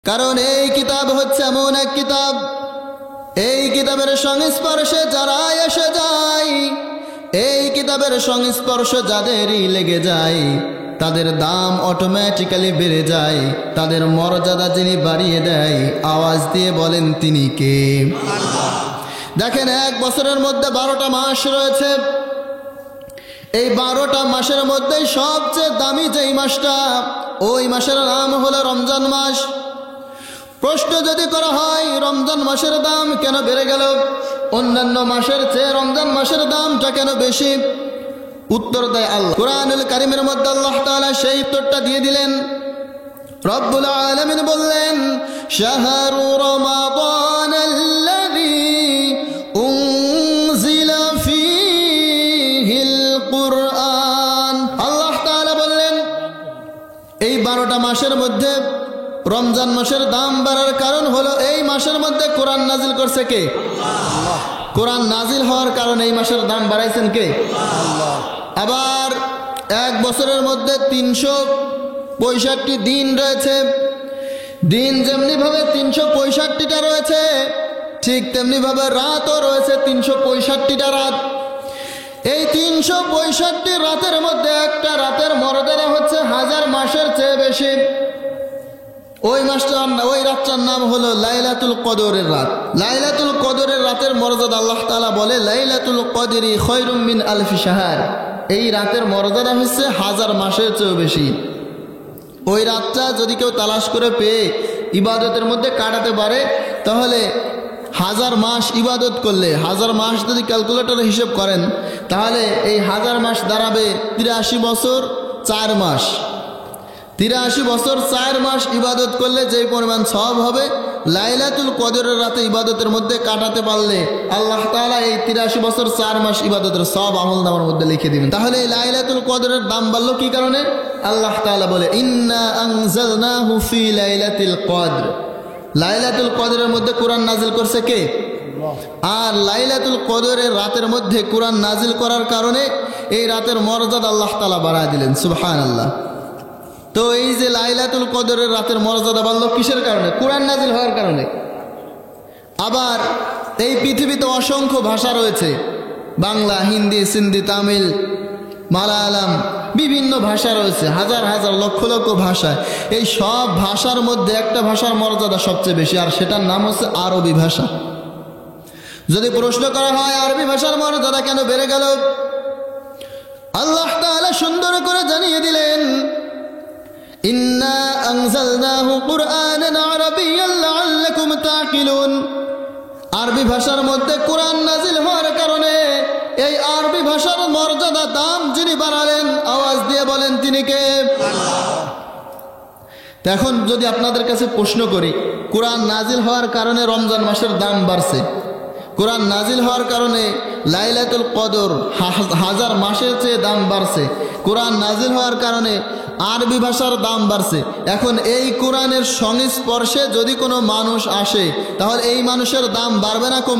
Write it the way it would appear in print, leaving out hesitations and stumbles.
কারণ এই কিতাব হচ্ছে এমন এক কিতাব, এই কিতাবের সংস্পর্শে যারা এসে যায়, এই কিতাবের সংস্পর্শ যাদেরই লেগে যায় তাদের দাম অটোমেটিক্যালি বেড়ে যায়, তাদের মর্যাদা যিনি বাড়িয়ে দেয়। আওয়াজ দিয়ে বলেন তিনি কে? দেখেন, এক বছরের মধ্যে 12টা মাস রয়েছে। এই 12টা মাসের মধ্যে সবচেয়ে দামি যেই মাসটা, ওই মাসের নাম হলো রমজান মাস। প্রশ্ন যদি করা হয় রমজান মাসের দাম কেন বেড়ে গেল, অন্যান্য মাসের চেয়ে রমজান মাসের দামটা কেন বেশি? উত্তর দেয় আল্লাহ। কুরআনুল কারীমের মধ্যে আল্লাহ তাআলা সেই উত্তরটা দিয়ে দিলেন। রব্বুল আলামিন বললেন, শাহরু রমাদানাল্লাযী উনজিলা ফীহিল কুরআন। আল্লাহ তাআলা বললেন, এই 12টা মাসের মধ্যে রমজান মাসের দাম বাড়ার কারণ হলো এই মাসের মধ্যে কোরআন নাজিল করছে কে? আল্লাহ। কোরআন নাজিল হওয়ার কারণে এই মাসের দাম বাড়াইছেন কে? আল্লাহ। আবার এক বছরের মধ্যে 365 দিন রয়েছে। দিন যেমনি ভাবে 365টা রয়েছে, ঠিক তেমনি ভাবে রাতও রয়েছে 365টা রাত। এই 365 রাতের মধ্যে একটা রাতের মর্যাদা হচ্ছে 1000 মাসের চেয়ে বেশি। ওই মাসটার, ওই রাতটার নাম হলো লাইলাতুল কদরের রাত। লাইলাতুল কদরের রাতের মর্যাদা আল্লাহ তাআলা বলে, লাইলাতুল কদরি খায়রুম মিন আলফি শাহর। এই রাতের মর্যাদা হচ্ছে 1000 মাসের চেয়েও বেশি। ওই রাতটা যদি কেউ তালাশ করে পেয়ে ইবাদতের মধ্যে কাটাতে পারে, তাহলে 1000 মাস ইবাদত করলে, 1000 মাস যদি ক্যালকুলেটরে হিসেব করেন, তাহলে এই 1000 মাস দাঁড়াবে 83 বছর 4 মাস। 83 বছর 4 মাস ইবাদত করলে যেই পরিমাণ সওয়াব হবে, লাইলাতুল কদরের রাতে ইবাদতের মধ্যে কাটাতে পারলে আল্লাহ তাআলা এই 83 বছর 4 মাস ইবাদতের সওয়াব আমলনামার মধ্যে লিখে দিবেন। তাহলে এই লাইলাতুল কদরের দাম বাড়লো কি কারণে? আল্লাহ তাআলা বলে, ইন্না আনজালনাহু ফি লাইলাতিল কদর। লাইলাতুল কদরের মধ্যে কোরআন নাজিল করছে কে? আল্লাহ। আর লাইলাতুল কদরের রাতের মধ্যে কোরআন নাজিল করার কারণে এই রাতের মর্যাদা আল্লাহ তাআলা বাড়ায় দিলেন। সুবহানাল্লাহ। তো এই যে লাইলাতুল কদরের রাতের মর্যাদা বাড়লো কিসের কারণে? কোরআন নাজিল হওয়ার কারণে। আবার এই পৃথিবীতে অসংখ্য ভাষা রয়েছে, বাংলা, হিন্দি, সিন্ধি, তামিল, মালায়ালাম, বিভিন্ন ভাষা রয়েছে, হাজার হাজার লক্ষ লক্ষ ভাষা। এই সব ভাষার মধ্যে একটা ভাষার মর্যাদা সবচেয়ে বেশি, আর সেটার নাম হচ্ছে আরবি ভাষা। যদি প্রশ্ন করা হয় আরবি ভাষার মর্যাদা কেন বেড়ে গেল, আল্লাহ তাআলা সুন্দর করে জানিয়ে দিলেন, ইন্না আনজালনাহু কুরআনান আরাবিয়্যান লাআল্লাকুম তাকিলুন। আরবি ভাষার মধ্যে কোরআন নাজিল হওয়ার কারণে এই আরবি ভাষার মর্যাদা, দাম যিনি বাড়ালেন, আওয়াজ দিয়ে বলেন তিনি কে? আল্লাহ। এখন যদি আপনাদের কাছে প্রশ্ন করি, কোরআন নাজিল হওয়ার কারণে রমজান মাসের দাম বাড়ছে, কোরআন নাজিল হওয়ার কারণে লাইলাতুল কদর 1000 মাসের চেয়ে দাম বাড়ছে, কোরআন নাজিল হওয়ার কারণে আরবি ভাষার দাম বাড়ছে। এখন এই কোরআনের সংস্পর্শে যদি কোনো মানুষ আসে, তাহলে এই মানুষের দাম বাড়বে না কমবে?